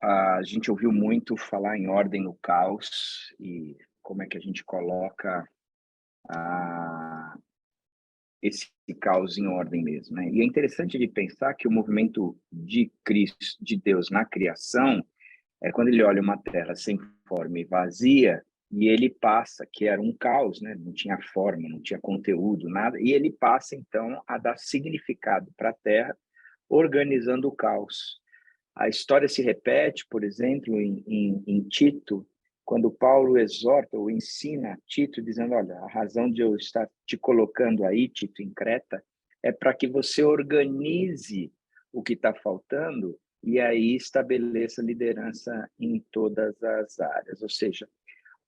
A gente ouviu muito falar em ordem no caos e como é que a gente coloca ah, esse caos em ordem mesmo, né? E é interessante de pensar que o movimento de Cristo, de Deus na criação, é quando ele olha uma terra sem forma e vazia e ele passa, que era um caos, né? Não tinha forma, não tinha conteúdo, nada, e ele passa então a dar significado para a terra, organizando o caos. A história se repete, por exemplo, em Tito, quando Paulo exorta ou ensina Tito, dizendo: olha, a razão de eu estar te colocando aí, Tito, em Creta, é para que você organize o que está faltando e aí estabeleça liderança em todas as áreas. Ou seja,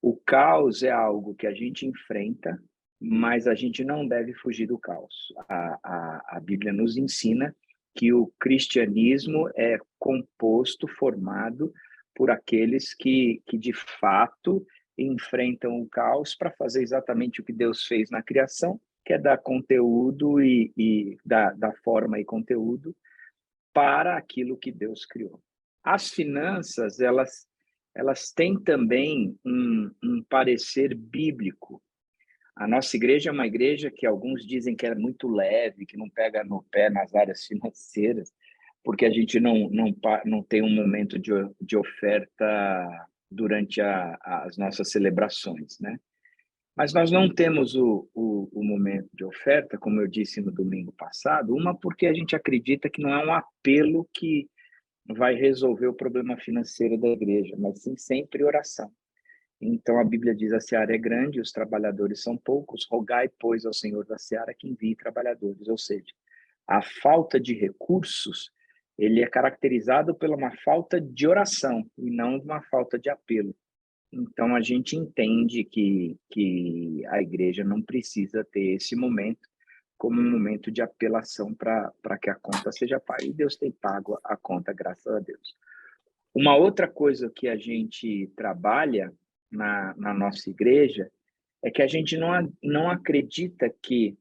o caos é algo que a gente enfrenta, mas a gente não deve fugir do caos. A Bíblia nos ensina que o cristianismo é composto, formado por aqueles que de fato enfrentam o caos para fazer exatamente o que Deus fez na criação, que é dar conteúdo e dar forma e conteúdo para aquilo que Deus criou. As finanças, elas têm também um parecer bíblico. A nossa igreja é uma igreja que alguns dizem que é muito leve, que não pega no pé nas áreas financeiras, porque a gente não tem um momento de oferta durante as nossas celebrações, né? Mas nós não temos o momento de oferta, como eu disse no domingo passado, uma porque a gente acredita que não é um apelo que vai resolver o problema financeiro da igreja, mas sim sempre oração. Então a Bíblia diz: a seara é grande, os trabalhadores são poucos, rogai, pois, ao Senhor da seara que envie trabalhadores. Ou seja, a falta de recursos, ele é caracterizado pela uma falta de oração e não uma falta de apelo. Então, a gente entende que a igreja não precisa ter esse momento como um momento de apelação para que a conta seja paga. E Deus tem pago a conta, graças a Deus. Uma outra coisa que a gente trabalha na nossa igreja é que a gente não acredita que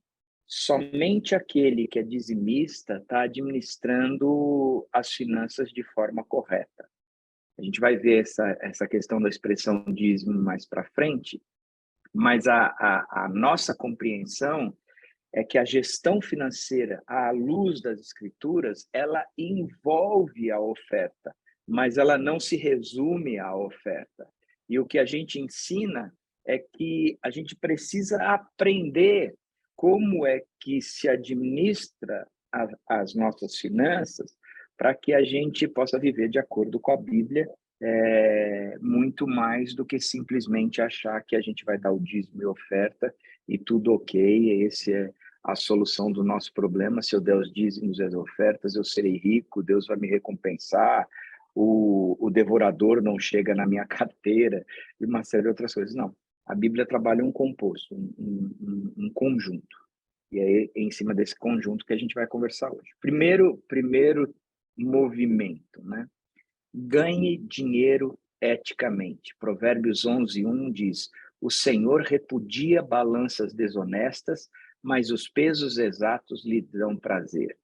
somente aquele que é dizimista está administrando as finanças de forma correta. A gente vai ver essa questão da expressão dízimo mais para frente, mas a nossa compreensão é que a gestão financeira, à luz das escrituras, ela envolve a oferta, mas ela não se resume à oferta. E o que a gente ensina é que a gente precisa aprender como é que se administra as nossas finanças para que a gente possa viver de acordo com a Bíblia, muito mais do que simplesmente achar que a gente vai dar o dízimo e oferta e tudo ok, esse é a solução do nosso problema. Se eu der os dízimos e as ofertas, eu serei rico, Deus vai me recompensar, o devorador não chega na minha carteira e uma série de outras coisas. Não, a Bíblia trabalha um composto, um conjunto. E é em cima desse conjunto que a gente vai conversar hoje. Primeiro movimento, né? Ganhe dinheiro eticamente. Provérbios 11:1 diz: o Senhor repudia balanças desonestas, mas os pesos exatos lhe dão prazer.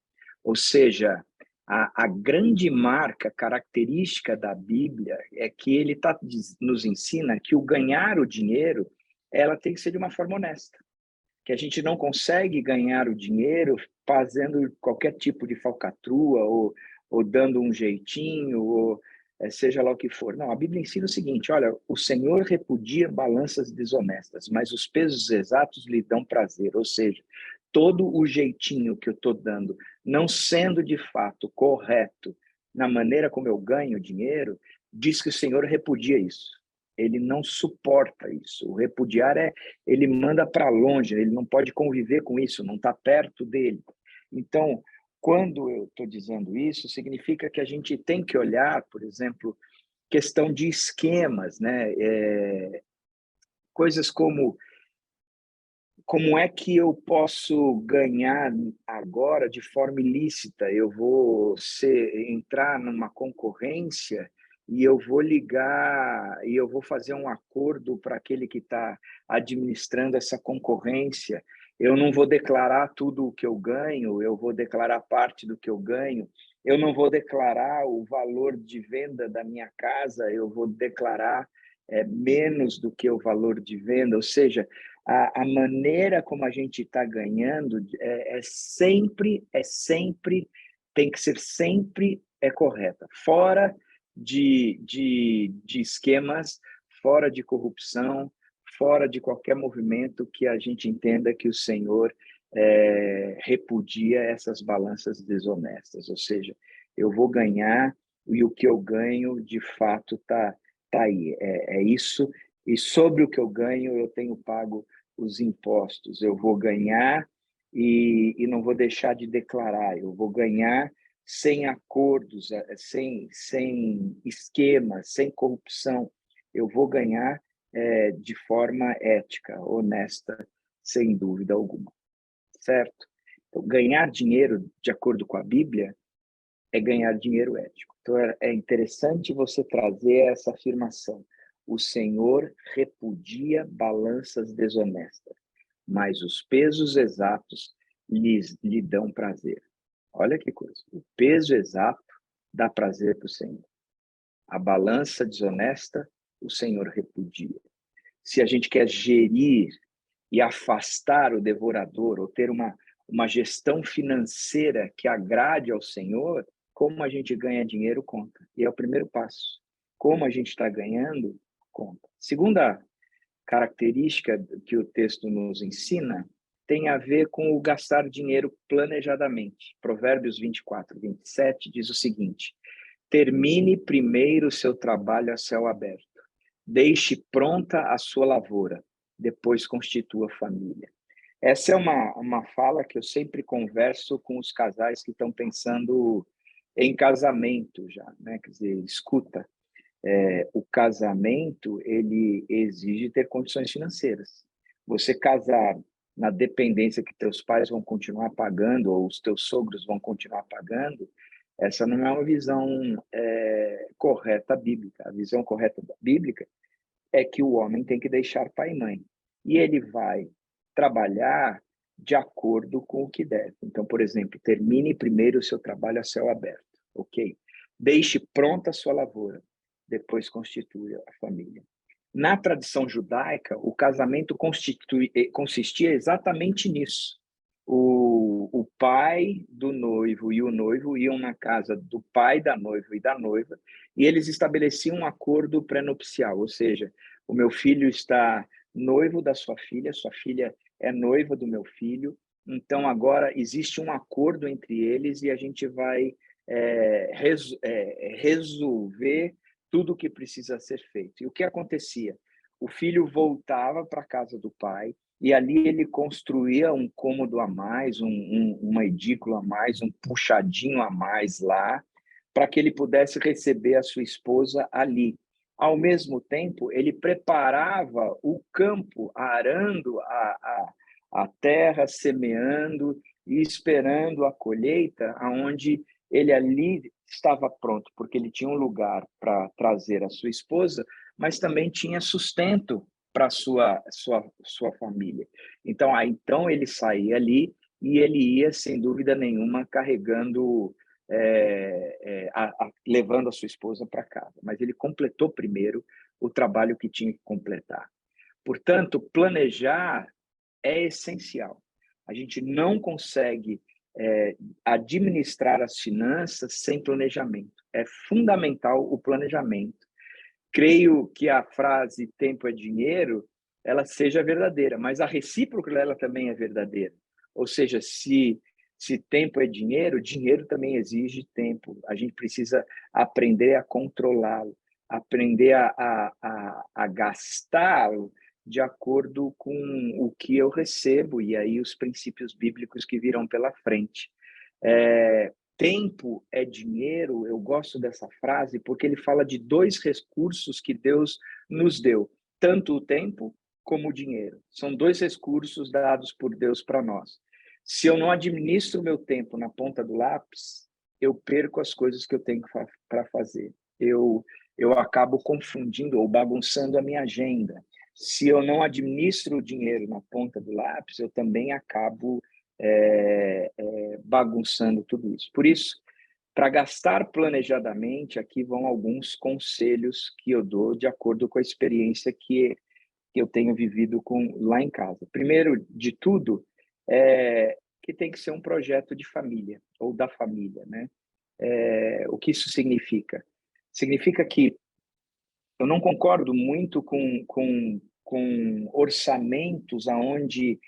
Ou seja, a grande marca característica da Bíblia é que nos ensina que o ganhar o dinheiro, ela tem que ser de uma forma honesta, que a gente não consegue ganhar o dinheiro fazendo qualquer tipo de falcatrua ou dando um jeitinho, ou seja lá o que for. Não, a Bíblia ensina o seguinte: olha, o Senhor repudia balanças desonestas, mas os pesos exatos lhe dão prazer. Ou seja, todo o jeitinho que eu estou dando, não sendo de fato correto na maneira como eu ganho dinheiro, diz que o Senhor repudia isso. Ele não suporta isso. O repudiar ele manda para longe, ele não pode conviver com isso, não está perto dele. Então, quando eu estou dizendo isso, significa que a gente tem que olhar, por exemplo, questão de esquemas, né? Coisas como é que eu posso ganhar agora de forma ilícita? Eu vou entrar numa concorrência e eu vou ligar e eu vou fazer um acordo para aquele que está administrando essa concorrência. Eu não vou declarar tudo o que eu ganho, eu vou declarar parte do que eu ganho. eu não vou declarar o valor de venda da minha casa, eu vou declarar menos do que o valor de venda, ou seja, a maneira como a gente está ganhando sempre, tem que ser sempre correta, fora de esquemas, fora de corrupção, fora de qualquer movimento que a gente entenda que o Senhor repudia essas balanças desonestas, ou seja, eu vou ganhar e o que eu ganho de fato tá aí, é isso, e sobre o que eu ganho eu tenho pago os impostos, eu vou ganhar e não vou deixar de declarar, eu vou ganhar sem acordos, sem esquemas, sem corrupção, eu vou ganhar de forma ética, honesta, sem dúvida alguma, certo? Então, ganhar dinheiro, de acordo com a Bíblia, é ganhar dinheiro ético. Então, é interessante você trazer essa afirmação. O Senhor repudia balanças desonestas, mas os pesos exatos lhe dão prazer. Olha que coisa. O peso exato dá prazer para o Senhor. A balança desonesta, o Senhor repudia. Se a gente quer gerir e afastar o devorador, ou ter uma gestão financeira que agrade ao Senhor, como a gente ganha dinheiro, conta. E é o primeiro passo. Como a gente está ganhando, conta. Segunda característica que o texto nos ensina tem a ver com o gastar dinheiro planejadamente. Provérbios 24, 27 diz o seguinte: termine primeiro o seu trabalho a céu aberto. Deixe pronta a sua lavoura, depois constitua família. Essa é uma fala que eu sempre converso com os casais que estão pensando em casamento já, né? Quer dizer, escuta, o casamento, ele exige ter condições financeiras. Você casar na dependência que teus pais vão continuar pagando ou os teus sogros vão continuar pagando, essa não é uma visão correta bíblica. A visão correta bíblica é que o homem tem que deixar pai e mãe. E ele vai trabalhar de acordo com o que deve. Então, por exemplo, termine primeiro o seu trabalho a céu aberto, ok? Deixe pronta a sua lavoura, depois constitui a família. Na tradição judaica, o casamento consistia exatamente nisso. O pai do noivo e o noivo iam na casa do pai da noiva e da noiva e eles estabeleciam um acordo pré-nupcial, ou seja, o meu filho está noivo da sua filha é noiva do meu filho, então agora existe um acordo entre eles e a gente vai resolver tudo o que precisa ser feito. E o que acontecia? O filho voltava para a casa do pai, e ali ele construía um cômodo a mais, uma edícula a mais, um puxadinho a mais lá, para que ele pudesse receber a sua esposa ali. Ao mesmo tempo, ele preparava o campo, arando a terra, semeando e esperando a colheita, aonde ele ali estava pronto, porque ele tinha um lugar para trazer a sua esposa, mas também tinha sustento para a sua família. Então ele saía ali e ele ia, sem dúvida nenhuma, carregando, levando a sua esposa para casa. Mas ele completou primeiro o trabalho que tinha que completar. Portanto, planejar é essencial. A gente não consegue administrar as finanças sem planejamento. É fundamental o planejamento. Creio que a frase tempo é dinheiro, ela seja verdadeira, mas a recíproca dela também é verdadeira. Ou seja, se tempo é dinheiro, dinheiro também exige tempo. A gente precisa aprender a controlá-lo, aprender a gastá-lo de acordo com o que eu recebo, e aí os princípios bíblicos que virão pela frente. Tempo é dinheiro, eu gosto dessa frase, porque ele fala de dois recursos que Deus nos deu, tanto o tempo como o dinheiro. São dois recursos dados por Deus para nós. Se eu não administro o meu tempo na ponta do lápis, eu perco as coisas que eu tenho para fazer. Eu acabo confundindo ou bagunçando a minha agenda. Se eu não administro o dinheiro na ponta do lápis, eu também acabo bagunçando tudo isso. Por isso, Para gastar planejadamente, aqui vão alguns conselhos que eu dou de acordo com a experiência que eu tenho vivido lá em casa. Primeiro de tudo, é que tem que ser um projeto de família, ou da família, né? O que isso significa? Significa que eu não concordo muito com orçamentos onde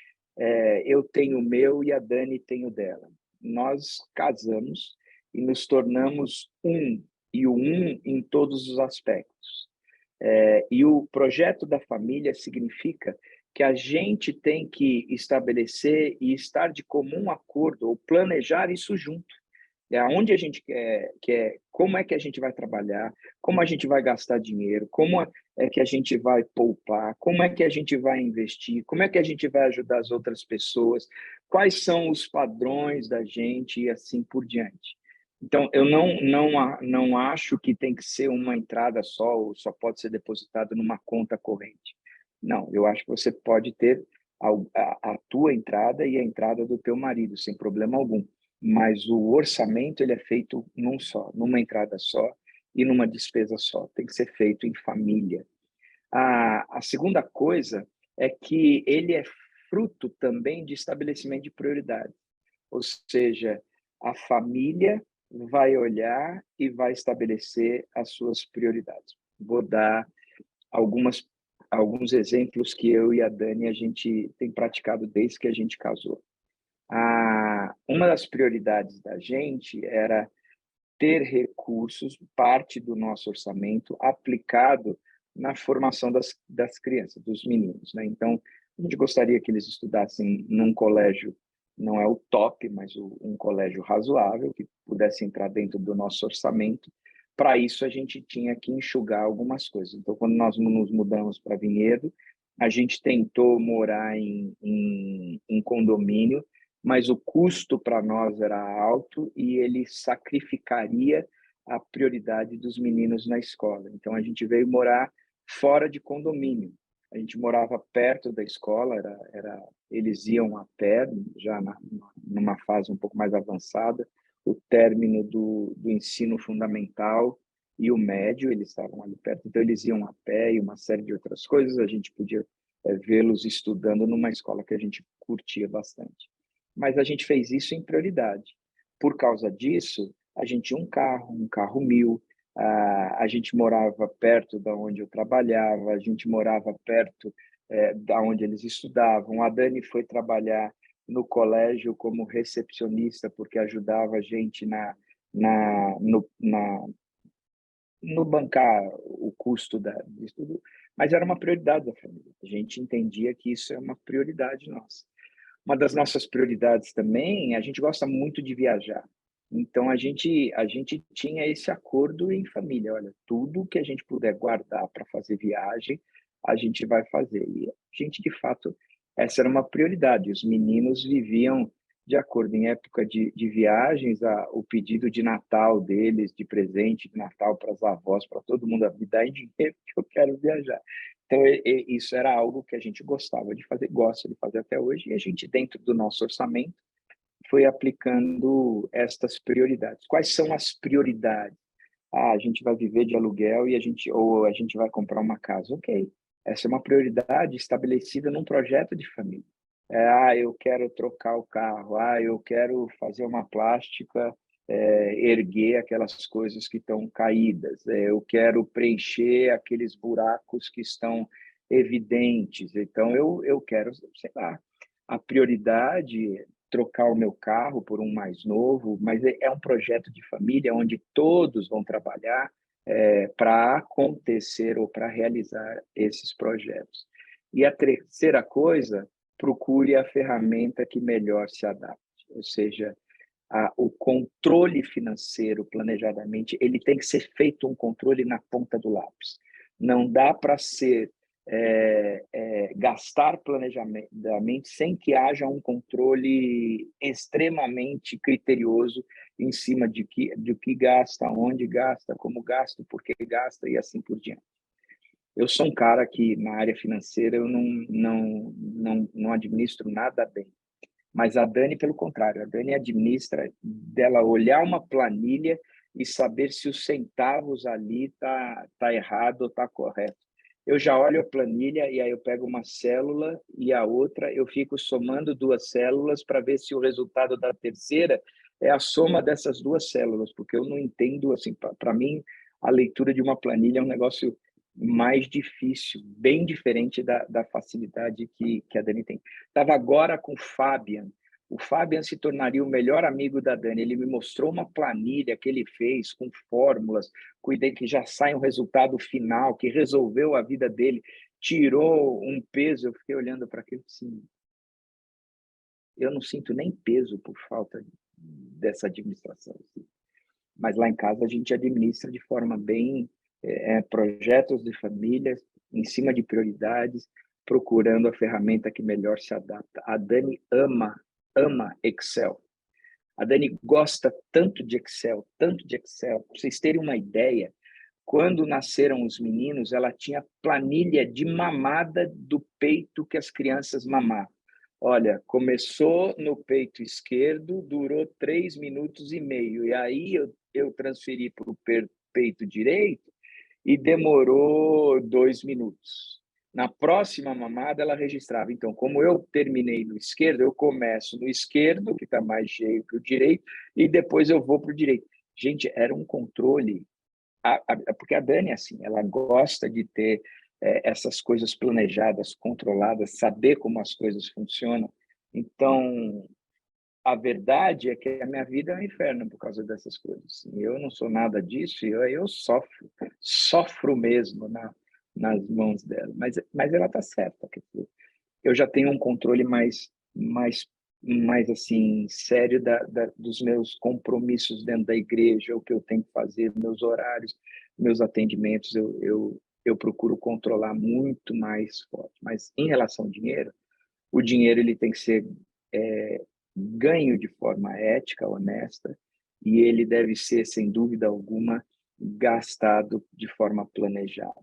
eu tenho o meu e a Dani tem o dela. Nós casamos e nos tornamos um, e o um em todos os aspectos. E o projeto da família significa que a gente tem que estabelecer e estar de comum acordo, ou planejar isso junto. Aonde a gente quer, como é que a gente vai trabalhar, como a gente vai gastar dinheiro, como é que a gente vai poupar, como é que a gente vai investir, como é que a gente vai ajudar as outras pessoas, quais são os padrões da gente e assim por diante. Então, eu não acho que tem que ser uma entrada só, ou só pode ser depositado numa conta corrente. Não, eu acho que você pode ter a tua entrada e a entrada do teu marido, sem problema algum, mas o orçamento ele é feito numa entrada só e numa despesa só. Tem que ser feito em família. A segunda coisa é que ele é fruto também de estabelecimento de prioridades. Ou seja, a família vai olhar e vai estabelecer as suas prioridades. Vou dar alguns exemplos que eu e a Dani a gente tem praticado desde que a gente casou. Uma das prioridades da gente era ter recursos, parte do nosso orçamento, aplicado na formação das crianças, dos meninos, né? Então, a gente gostaria que eles estudassem num colégio, não é o top, mas um colégio razoável, que pudesse entrar dentro do nosso orçamento. Para isso, a gente tinha que enxugar algumas coisas. Então, quando nós nos mudamos para Vinhedo, a gente tentou morar em condomínio, mas o custo para nós era alto e ele sacrificaria a prioridade dos meninos na escola. Então, a gente veio morar fora de condomínio. A gente morava perto da escola, eles iam a pé, já numa fase um pouco mais avançada, o término do ensino fundamental e o médio, eles estavam ali perto, então eles iam a pé e uma série de outras coisas, a gente podia vê-los estudando numa escola que a gente curtia bastante. Mas a gente fez isso em prioridade. Por causa disso, a gente tinha um carro 1000, a gente morava perto da onde eu trabalhava, a gente morava perto da onde eles estudavam. A Dani foi trabalhar no colégio como recepcionista, porque ajudava a gente no bancar o custo de estudo, mas era uma prioridade da família. A gente entendia que isso é uma prioridade nossa. Uma das nossas prioridades também, a gente gosta muito de viajar. Então, a gente tinha esse acordo em família. Olha, tudo que a gente puder guardar para fazer viagem, a gente vai fazer. E a gente, de fato, essa era uma prioridade. Os meninos viviam de acordo em época de viagens, o pedido de Natal deles, de presente de Natal para as avós, para todo mundo, me dá em dinheiro que eu quero viajar. Então, isso era algo que a gente gostava de fazer, gosta de fazer até hoje, e a gente, dentro do nosso orçamento, foi aplicando estas prioridades. Quais são as prioridades? A gente vai viver de aluguel ou a gente vai comprar uma casa. Ok, essa é uma prioridade estabelecida num projeto de família. Eu quero trocar o carro. Eu quero fazer uma plástica, erguer aquelas coisas que estão caídas. Eu quero preencher aqueles buracos que estão evidentes. Então, eu quero, sei lá, a prioridade trocar o meu carro por um mais novo, mas é um projeto de família onde todos vão trabalhar para acontecer ou para realizar esses projetos. E a terceira coisa, procure a ferramenta que melhor se adapte, ou seja, o controle financeiro planejadamente, ele tem que ser feito um controle na ponta do lápis. Não dá para ser gastar planejadamente sem que haja um controle extremamente criterioso em cima de que gasta, onde gasta, como gasta, por que gasta e assim por diante. Eu sou um cara que, na área financeira, eu não administro nada bem. Mas a Dani, pelo contrário, a Dani administra dela olhar uma planilha e saber se os centavos ali tá errado ou tá correto. Eu já olho a planilha e aí eu pego uma célula e a outra, eu fico somando duas células para ver se o resultado da terceira é a soma dessas duas células, porque eu não entendo, assim, para mim, a leitura de uma planilha é um negócio mais difícil, bem diferente da facilidade que a Dani tem. Estava agora com o Fabian. O Fabian se tornaria o melhor amigo da Dani. Ele me mostrou uma planilha que ele fez com fórmulas, cuidei que já sai um resultado final, que resolveu a vida dele, tirou um peso. Eu fiquei olhando para aquilo assim, eu não sinto nem peso por falta dessa administração. Assim. Mas lá em casa a gente administra de forma bem projetos de família, em cima de prioridades, procurando a ferramenta que melhor se adapta. A Dani ama Excel. A Dani gosta tanto de Excel, tanto de Excel. Para vocês terem uma ideia, quando nasceram os meninos, ela tinha planilha de mamada do peito que as crianças mamavam. Olha, começou no peito esquerdo, durou 3 minutos e meio. E aí eu transferi para o peito direito e demorou 2 minutos. Na próxima mamada, ela registrava. Então, como eu terminei no esquerdo, eu começo no esquerdo, que está mais cheio que o direito, e depois eu vou para o direito. Gente, era um controle porque a Dani, assim, ela gosta de ter essas coisas planejadas, controladas, saber como as coisas funcionam. Então, a verdade é que a minha vida é um inferno por causa dessas coisas. Eu não sou nada disso e eu sofro mesmo nas mãos dela. Mas ela está certa. Quer dizer, eu já tenho um controle mais assim, sério dos meus compromissos dentro da igreja, o que eu tenho que fazer, meus horários, meus atendimentos, eu procuro controlar muito mais forte. Mas em relação ao dinheiro, o dinheiro ele tem que ser ganho de forma ética, honesta, e ele deve ser, sem dúvida alguma, gastado de forma planejada.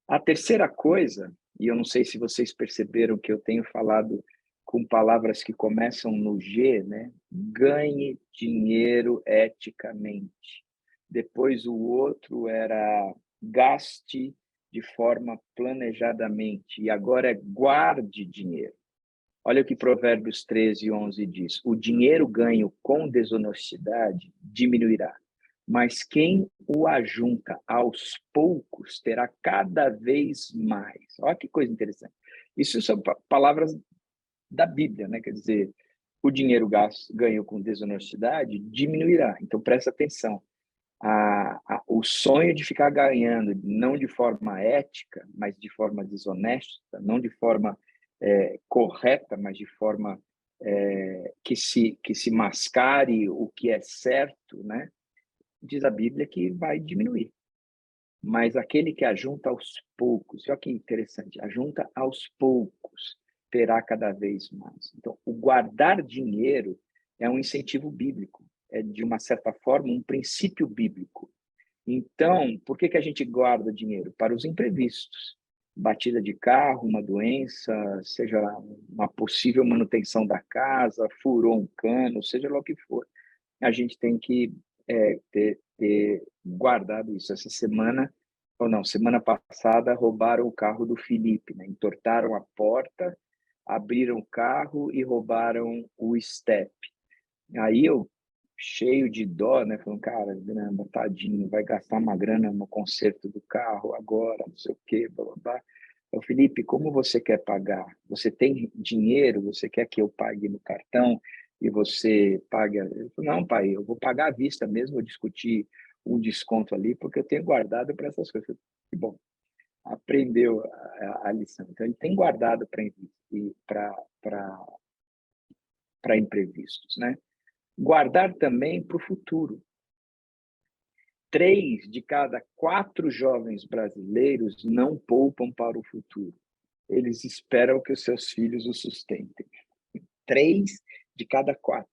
A terceira coisa, e eu não sei se vocês perceberam que eu tenho falado com palavras que começam no G, né? Ganhe dinheiro eticamente. Depois o outro era gaste de forma planejadamente. E agora é guarde dinheiro. Olha o que Provérbios 13:11 diz. O dinheiro ganho com desonestidade diminuirá, mas quem o ajunta aos poucos terá cada vez mais. Olha que coisa interessante. Isso são palavras da Bíblia, né? Quer dizer, o dinheiro ganho com desonestidade diminuirá. Então, presta atenção. O sonho de ficar ganhando, não de forma ética, mas de forma desonesta, não de forma correta, mas de forma que se mascare o que é certo, né? Diz a Bíblia que vai diminuir. Mas aquele que ajunta aos poucos, olha que interessante, ajunta aos poucos, terá cada vez mais. Então, o guardar dinheiro é um incentivo bíblico, é de uma certa forma um princípio bíblico. Então, por que a gente guarda dinheiro? Para os imprevistos. Batida de carro, uma doença, seja uma possível manutenção da casa, furou um cano, seja lá o que for. A gente tem que ter guardado isso. Essa semana, ou não, semana passada, roubaram o carro do Felipe, né? Entortaram a porta, abriram o carro e roubaram o step. Aí eu, cheio de dó, né? Falando, cara, grana, tadinho, vai gastar uma grana no conserto do carro agora, não sei o quê, blá, blá, blá. Eu, Felipe, como você quer pagar? Você tem dinheiro? Você quer que eu pague no cartão e você pague? Eu falei, não, pai, eu vou pagar à vista mesmo, eu discuti um desconto ali, porque eu tenho guardado para essas coisas. Que bom, aprendeu a lição. Então, ele tem guardado para imprevistos, né? Guardar também para o futuro. 3 de cada 4 jovens brasileiros não poupam para o futuro. Eles esperam que os seus filhos o sustentem. 3 de cada 4.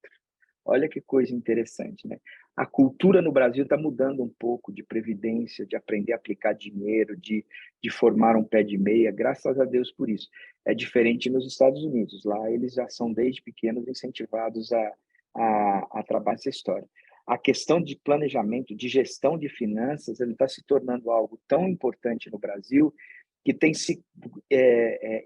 Olha que coisa interessante, né? A cultura no Brasil está mudando um pouco de previdência, de aprender a aplicar dinheiro, de formar um pé de meia, graças a Deus por isso. É diferente nos Estados Unidos. Lá eles já são, desde pequenos, incentivados a trabalhar essa história. A questão de planejamento, de gestão de finanças, ele está se tornando algo tão importante no Brasil que tem se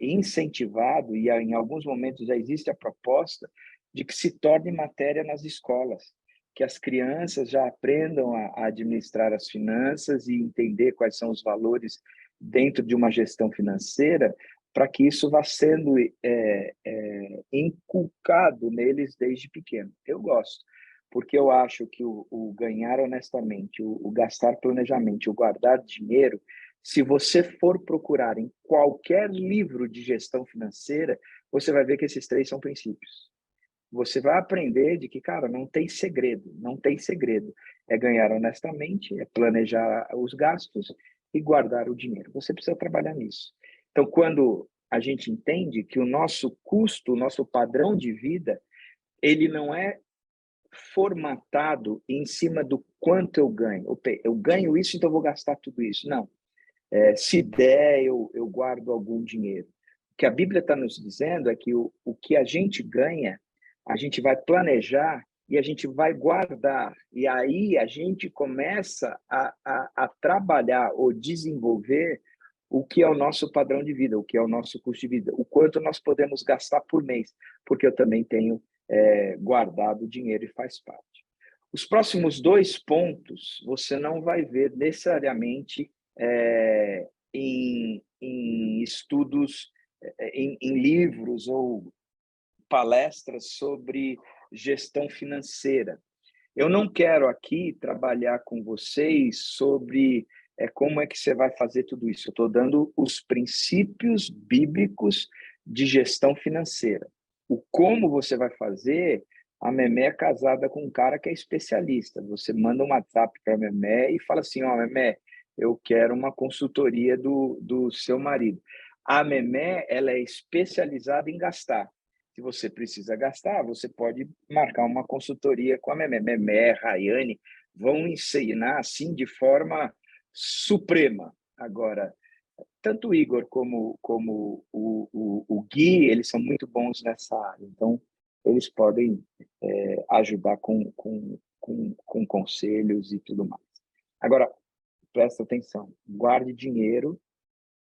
incentivado, e em alguns momentos já existe a proposta de que se torne matéria nas escolas, que as crianças já aprendam a administrar as finanças e entender quais são os valores dentro de uma gestão financeira, para que isso vá sendo inculcado neles desde pequeno. Eu gosto, porque eu acho que o ganhar honestamente, o gastar planejamento, o guardar dinheiro, se você for procurar em qualquer livro de gestão financeira, você vai ver que esses três são princípios. Você vai aprender de que, cara, não tem segredo, não tem segredo. É ganhar honestamente, é planejar os gastos e guardar o dinheiro. Você precisa trabalhar nisso. Então, quando a gente entende que o nosso custo, o nosso padrão de vida, ele não é formatado em cima do quanto eu ganho. Eu ganho isso, então eu vou gastar tudo isso. Não. Se der, eu guardo algum dinheiro. O que a Bíblia está nos dizendo é que o que a gente ganha, a gente vai planejar e a gente vai guardar. E aí a gente começa a trabalhar ou desenvolver o que é o nosso padrão de vida, o que é o nosso custo de vida, o quanto nós podemos gastar por mês, porque eu também tenho guardado dinheiro e faz parte. Os próximos dois pontos você não vai ver necessariamente em estudos, em livros ou palestras sobre gestão financeira. Eu não quero aqui trabalhar com vocês sobre como é que você vai fazer tudo isso. Eu estou dando os princípios bíblicos de gestão financeira. O como você vai fazer, a Memé é casada com um cara que é especialista. Você manda um WhatsApp para a Memé e fala assim, ó, Memé, eu quero uma consultoria do seu marido. A Memé, ela é especializada em gastar. Se você precisa gastar, você pode marcar uma consultoria com a Memé. Memé, Rayane, vão ensinar assim de forma suprema. Agora, tanto o Igor como o Gui, eles são muito bons nessa área. Então, eles podem ajudar com conselhos e tudo mais. Agora, presta atenção. Guarde dinheiro,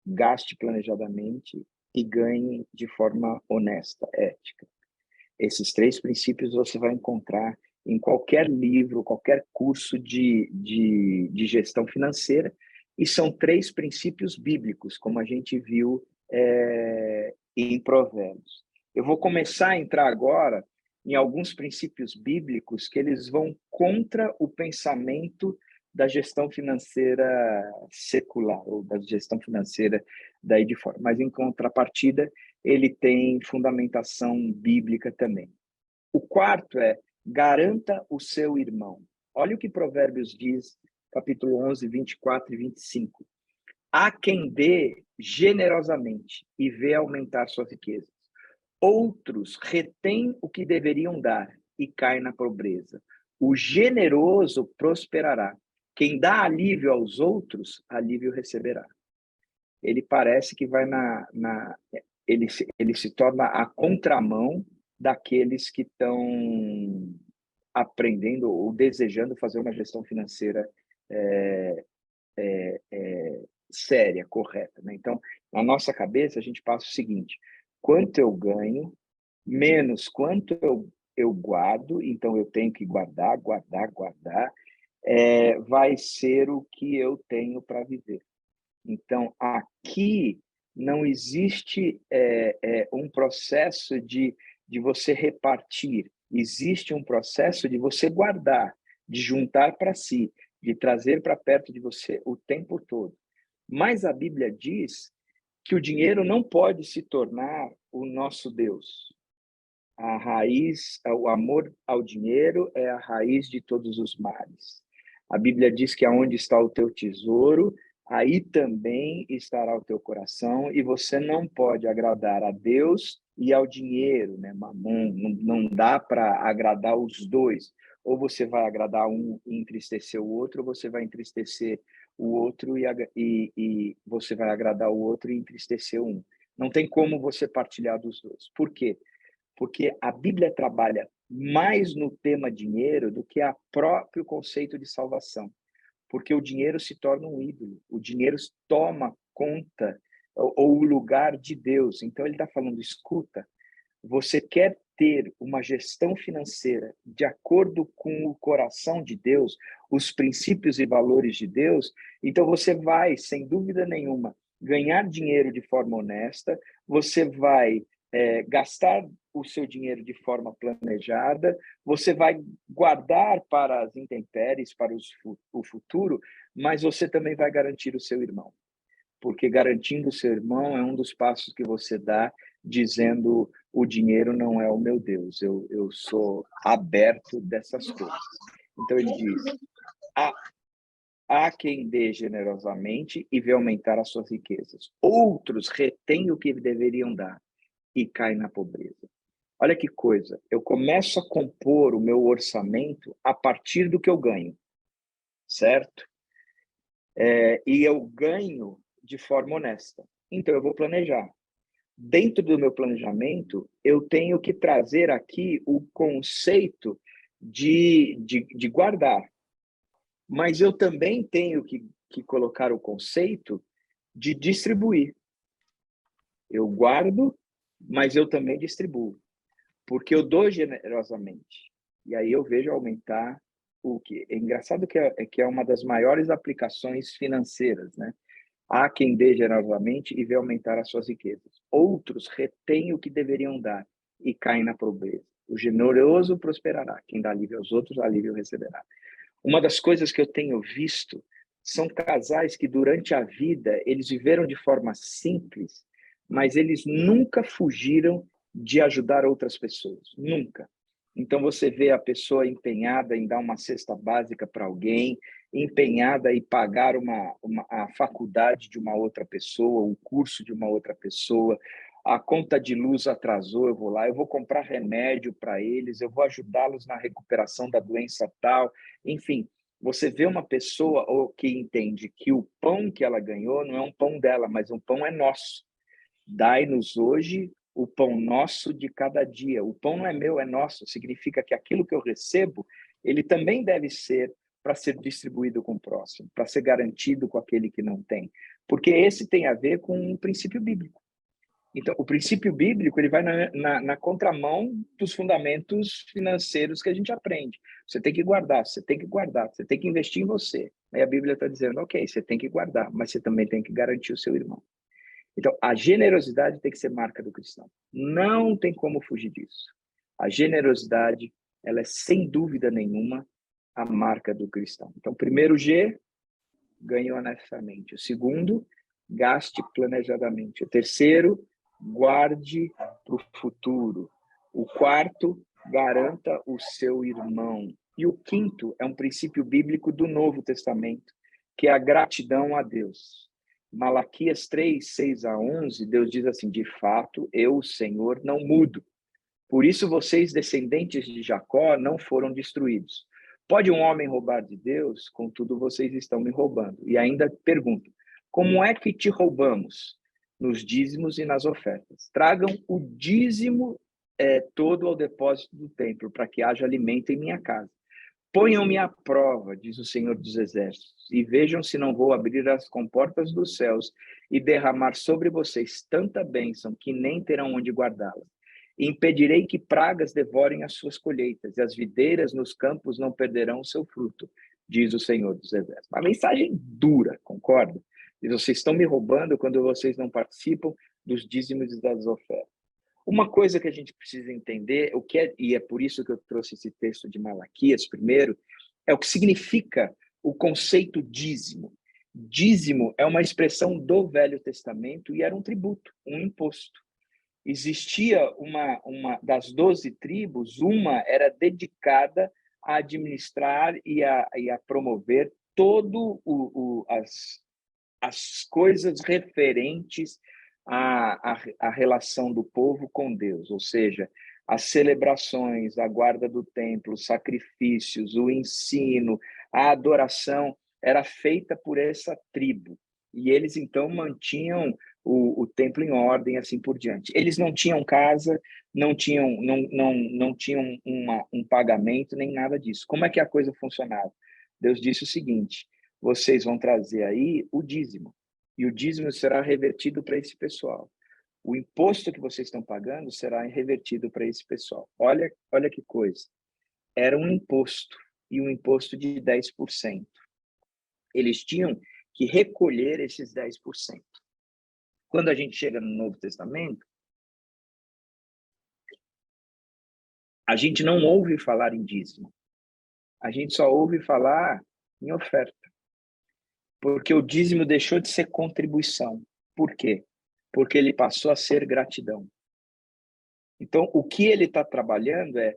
gaste planejadamente e ganhe de forma honesta, ética. Esses três princípios você vai encontrar em qualquer livro, qualquer curso de gestão financeira, e são três princípios bíblicos, como a gente viu em Provérbios. Eu vou começar a entrar agora em alguns princípios bíblicos que eles vão contra o pensamento da gestão financeira secular, ou da gestão financeira daí de fora. Mas, em contrapartida, ele tem fundamentação bíblica também. O quarto é, garanta o seu irmão. Olha o que Provérbios diz, capítulo 11, 24 e 25. Há quem dê generosamente e vê aumentar suas riquezas. Outros retêm o que deveriam dar e caem na pobreza. O generoso prosperará. Quem dá alívio aos outros, alívio receberá. Ele parece que vai ele se torna a contramão daqueles que estão aprendendo ou desejando fazer uma gestão financeira séria, correta, né? Então, na nossa cabeça, a gente passa o seguinte: quanto eu ganho, menos quanto eu guardo, então eu tenho que guardar, vai ser o que eu tenho para viver. Então, aqui não existe um processo de você repartir, existe um processo de você guardar, de juntar para si, de trazer para perto de você o tempo todo. Mas a Bíblia diz que o dinheiro não pode se tornar o nosso Deus. A raiz, o amor ao dinheiro é a raiz de todos os males. A Bíblia diz que aonde está o teu tesouro, aí também estará o teu coração, e você não pode agradar a Deus e ao dinheiro, né, mamon? Não dá para agradar os dois. ou você vai agradar um e entristecer o outro, ou você vai entristecer o outro e você vai agradar o outro e entristecer um. Não tem como você partilhar dos dois. Por quê? Porque a Bíblia trabalha mais no tema dinheiro do que o próprio conceito de salvação. Porque o dinheiro se torna um ídolo, o dinheiro toma conta ou o lugar de Deus. Então ele está falando, escuta, você quer ter uma gestão financeira de acordo com o coração de Deus, os princípios e valores de Deus, então você vai, sem dúvida nenhuma, ganhar dinheiro de forma honesta, você vai gastar o seu dinheiro de forma planejada, você vai guardar para as intempéries, para o futuro, mas você também vai garantir o seu irmão. Porque garantindo o seu irmão é um dos passos que você dá, dizendo o dinheiro não é o meu Deus, eu sou aberto dessas coisas. Então ele diz, há quem dê generosamente e vê aumentar as suas riquezas. Outros retêm o que deveriam dar e caem na pobreza. Olha que coisa, eu começo a compor o meu orçamento a partir do que eu ganho, certo? E eu ganho de forma honesta. Então, eu vou planejar. Dentro do meu planejamento, eu tenho que trazer aqui o conceito de guardar. Mas eu também tenho que colocar o conceito de distribuir. Eu guardo, mas eu também distribuo. Porque eu dou generosamente. E aí eu vejo aumentar o que é engraçado que é uma das maiores aplicações financeiras, né? Há quem dê generosamente e vê aumentar as suas riquezas. Outros retêm o que deveriam dar e caem na pobreza. O generoso prosperará. Quem dá alívio aos outros, alívio receberá. Uma das coisas que eu tenho visto são casais que durante a vida eles viveram de forma simples, mas eles nunca fugiram de ajudar outras pessoas. Nunca. Então você vê a pessoa empenhada em dar uma cesta básica para alguém, empenhada em pagar a faculdade de uma outra pessoa, o curso de uma outra pessoa, a conta de luz atrasou, eu vou lá, eu vou comprar remédio para eles, eu vou ajudá-los na recuperação da doença tal. Enfim, você vê uma pessoa que entende que o pão que ela ganhou não é um pão dela, mas um pão é nosso. Dai-nos hoje o pão nosso de cada dia. O pão não é meu, é nosso. Significa que aquilo que eu recebo, ele também deve ser para ser distribuído com o próximo, para ser garantido com aquele que não tem. Porque esse tem a ver com um princípio bíblico. Então, o princípio bíblico ele vai na contramão dos fundamentos financeiros que a gente aprende. Você tem que guardar, você tem que guardar, você tem que investir em você. Aí a Bíblia está dizendo, ok, você tem que guardar, mas você também tem que garantir o seu irmão. Então, a generosidade tem que ser marca do cristão. Não tem como fugir disso. A generosidade, ela é sem dúvida nenhuma a marca do cristão. Então, primeiro G, ganhe honestamente. O segundo, gaste planejadamente. O terceiro, guarde para o futuro. O quarto, garanta o seu irmão. E o quinto é um princípio bíblico do Novo Testamento, que é a gratidão a Deus. Malaquias 3, 6 a 11, Deus diz assim, de fato, eu, o Senhor, não mudo. Por isso vocês, descendentes de Jacó, não foram destruídos. Pode um homem roubar de Deus? Contudo, vocês estão me roubando. E ainda pergunto, como é que te roubamos? Nos dízimos e nas ofertas. Tragam o dízimo todo ao depósito do templo, para que haja alimento em minha casa. Ponham-me à prova, diz o Senhor dos Exércitos, e vejam se não vou abrir as comportas dos céus e derramar sobre vocês tanta bênção que nem terão onde guardá-la. Impedirei que pragas devorem as suas colheitas, e as videiras nos campos não perderão o seu fruto, diz o Senhor dos Exércitos. Uma mensagem dura, concorda? Diz, vocês estão me roubando quando vocês não participam dos dízimos e das ofertas. Uma coisa que a gente precisa entender, e é por isso que eu trouxe esse texto de Malaquias primeiro, é o que significa o conceito dízimo. Dízimo é uma expressão do Velho Testamento e era um tributo, um imposto. Existia uma das 12 tribos, uma era dedicada a administrar e a promover todo as coisas referentes à relação do povo com Deus, ou seja, as celebrações, a guarda do templo, os sacrifícios, o ensino, a adoração era feita por essa tribo. E eles, então, mantinham o templo em ordem, assim por diante. Eles não tinham casa, não tinham um pagamento, nem nada disso. Como é que a coisa funcionava? Deus disse o seguinte, vocês vão trazer aí o dízimo, e o dízimo será revertido para esse pessoal. O imposto que vocês estão pagando será revertido para esse pessoal. Olha que coisa. Era um imposto, e um imposto de 10%. Eles tinham que recolher esses 10%. Quando a gente chega no Novo Testamento, a gente não ouve falar em dízimo. A gente só ouve falar em oferta. Porque o dízimo deixou de ser contribuição. Por quê? Porque ele passou a ser gratidão. Então, o que ele está trabalhando é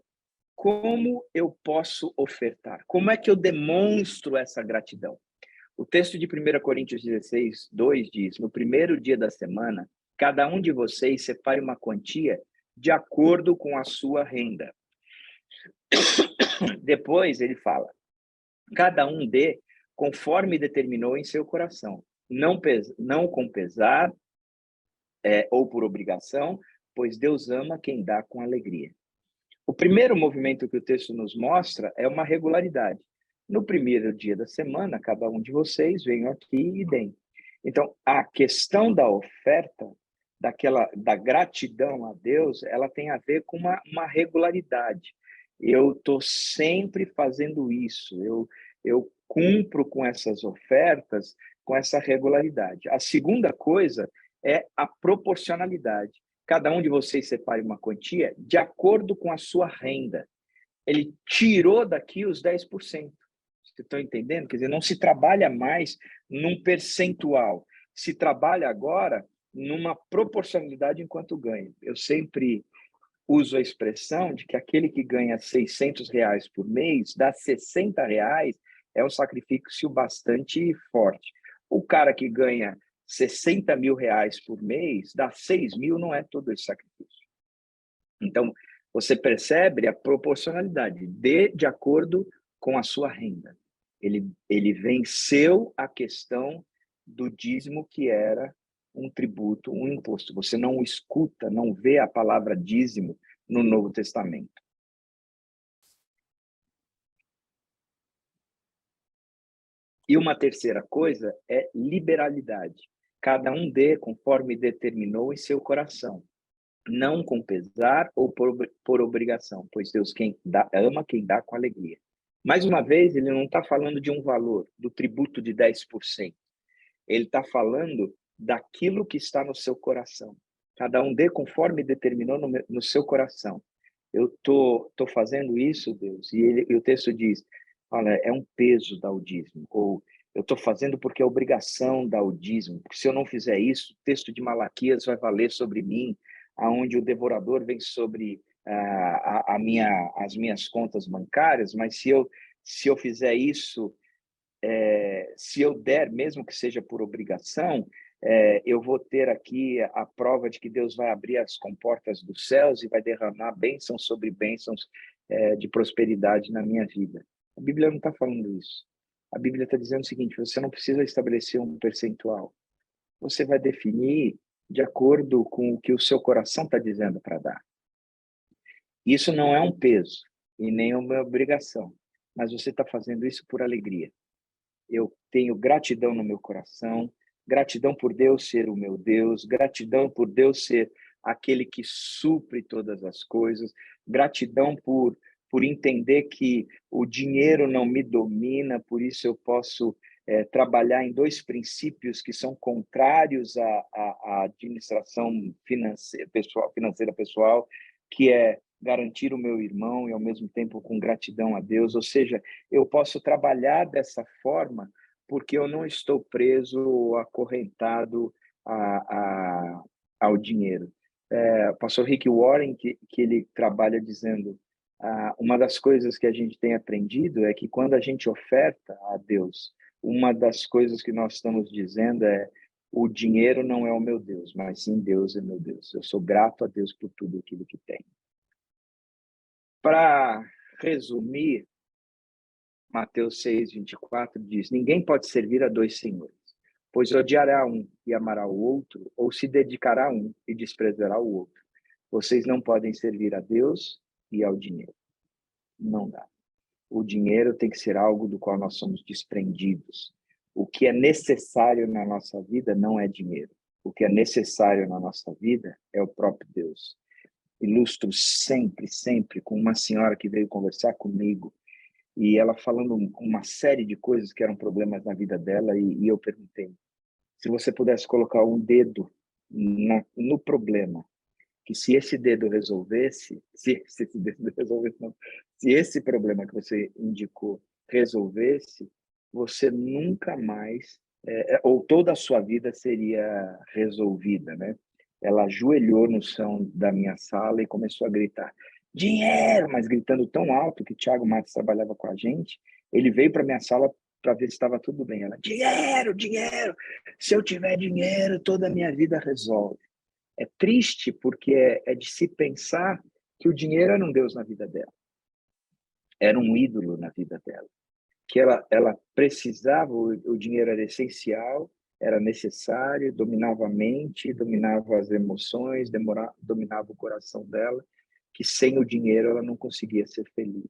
como eu posso ofertar? Como é que eu demonstro essa gratidão? O texto de 1 Coríntios 16, 2 diz, no primeiro dia da semana, cada um de vocês separe uma quantia de acordo com a sua renda. Depois ele fala, cada um dê conforme determinou em seu coração, não com pesar ou por obrigação, pois Deus ama quem dá com alegria. O primeiro movimento que o texto nos mostra é uma regularidade. No primeiro dia da semana, cada um de vocês venham aqui e deem. Então, a questão da oferta, da gratidão a Deus, ela tem a ver com uma regularidade. Eu estou sempre fazendo isso, eu cumpro com essas ofertas, com essa regularidade. A segunda coisa é a proporcionalidade. Cada um de vocês separe uma quantia de acordo com a sua renda. Ele tirou daqui os 10%. Vocês estão entendendo? Quer dizer, não se trabalha mais num percentual. Se trabalha agora numa proporcionalidade enquanto ganha. Eu sempre uso a expressão de que aquele que ganha R$ 600 por mês, dá R$ 60, é um sacrifício bastante forte. O cara que ganha R$ 60 mil por mês, dá 6 mil, não é todo esse sacrifício. Então, você percebe a proporcionalidade, de acordo com a sua renda. Ele venceu a questão do dízimo, que era um tributo, um imposto. Você não escuta, não vê a palavra dízimo no Novo Testamento. E uma terceira coisa é liberalidade. Cada um dê conforme determinou em seu coração, não com pesar ou por obrigação, pois Deus ama quem dá com alegria. Mais uma vez, ele não está falando de um valor, do tributo de 10%. Ele está falando daquilo que está no seu coração. Cada um dê conforme determinou no seu coração. Eu tô fazendo isso, Deus, e o texto diz, olha, é um peso dar o dízimo, ou eu estou fazendo porque é obrigação dar o dízimo, porque se eu não fizer isso, o texto de Malaquias vai valer sobre mim, aonde o devorador vem sobre as minhas contas bancárias, mas se eu fizer isso, se eu der, mesmo que seja por obrigação, eu vou ter aqui a prova de que Deus vai abrir as comportas dos céus e vai derramar bênçãos sobre bênçãos de prosperidade na minha vida. A Bíblia não está falando isso. A Bíblia está dizendo o seguinte, você não precisa estabelecer um percentual. Você vai definir de acordo com o que o seu coração está dizendo para dar. Isso não é um peso e nem uma obrigação, mas você está fazendo isso por alegria. Eu tenho gratidão no meu coração, gratidão por Deus ser o meu Deus, gratidão por Deus ser aquele que supre todas as coisas, gratidão por entender que o dinheiro não me domina, por isso eu posso trabalhar em dois princípios que são contrários à administração financeira pessoal, que é garantir o meu irmão e, ao mesmo tempo, com gratidão a Deus. Ou seja, eu posso trabalhar dessa forma porque eu não estou preso ou acorrentado ao dinheiro. O pastor Rick Warren, que ele trabalha dizendo, uma das coisas que a gente tem aprendido é que quando a gente oferta a Deus, uma das coisas que nós estamos dizendo é o dinheiro não é o meu Deus, mas sim Deus é meu Deus. Eu sou grato a Deus por tudo aquilo que tenho. Para resumir, Mateus 6:24 diz: ninguém pode servir a dois senhores, pois odiará um e amará o outro, ou se dedicará a um e desprezará o outro. Vocês não podem servir a Deus e ao dinheiro. Não dá. O dinheiro tem que ser algo do qual nós somos desprendidos. O que é necessário na nossa vida não é dinheiro. O que é necessário na nossa vida é o próprio Deus. Ilustro sempre, sempre com uma senhora que veio conversar comigo e ela falando uma série de coisas que eram problemas na vida dela e eu perguntei, se você pudesse colocar um dedo no problema, que se esse dedo resolvesse, se esse dedo resolvesse, não, se esse problema que você indicou resolvesse, você nunca mais, ou toda a sua vida seria resolvida, né? Ela ajoelhou no chão da minha sala e começou a gritar, dinheiro, mas gritando tão alto que Thiago Matos trabalhava com a gente, ele veio para minha sala para ver se estava tudo bem. Ela, dinheiro, dinheiro, se eu tiver dinheiro, toda a minha vida resolve. É triste porque é de se pensar que o dinheiro era um Deus na vida dela, era um ídolo na vida dela, que ela precisava, o dinheiro era essencial, era necessário, dominava a mente, dominava as emoções, dominava o coração dela, que sem o dinheiro ela não conseguia ser feliz.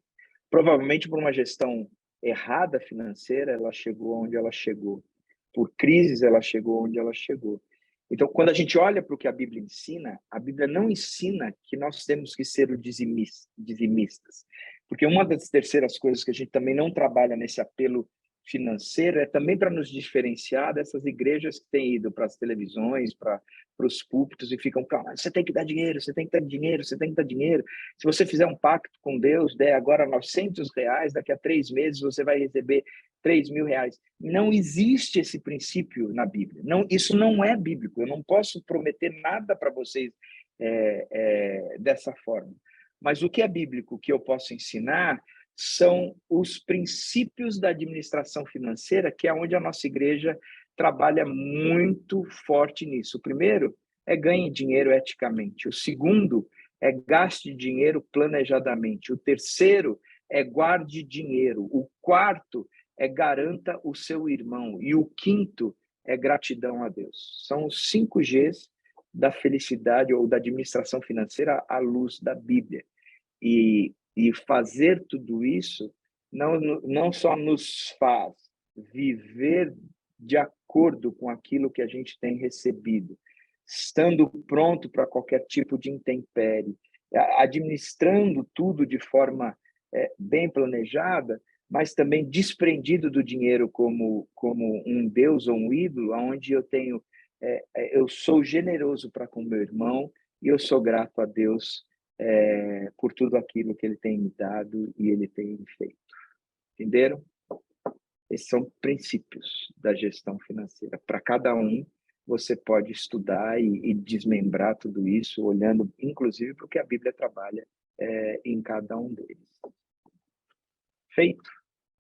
Provavelmente por uma gestão errada financeira, ela chegou onde ela chegou. Por crises, ela chegou onde ela chegou. Então, quando a gente olha para o que a Bíblia ensina, a Bíblia não ensina que nós temos que ser dizimistas. Porque uma das terceiras coisas que a gente também não trabalha nesse apelo financeiro é também para nos diferenciar dessas igrejas que têm ido para as televisões, para os púlpitos e ficam, calma, você tem que dar dinheiro, você tem que dar dinheiro, você tem que dar dinheiro. Se você fizer um pacto com Deus, der agora R$ 900, daqui a 3 meses você vai receber R$ 3.000. Não existe esse princípio na Bíblia. Não, isso não é bíblico. Eu não posso prometer nada para vocês dessa forma. Mas o que é bíblico que eu posso ensinar são os princípios da administração financeira, que é onde a nossa igreja trabalha muito forte nisso. O primeiro é ganhe dinheiro eticamente. O segundo é gaste dinheiro planejadamente. O terceiro é guarde dinheiro. O quarto é garanta o seu irmão. E o quinto é gratidão a Deus. São os 5 Gs da felicidade ou da administração financeira à luz da Bíblia. E fazer tudo isso não só nos faz viver de acordo com aquilo que a gente tem recebido, estando pronto para qualquer tipo de intempérie, administrando tudo de forma bem planejada, mas também desprendido do dinheiro como um Deus ou um ídolo, onde eu sou generoso para com meu irmão e eu sou grato a Deus por tudo aquilo que ele tem me dado e ele tem feito. Entenderam? Esses são princípios da gestão financeira. Para cada um, você pode estudar e desmembrar tudo isso, olhando, inclusive, para o que a Bíblia trabalha em cada um deles. Feito?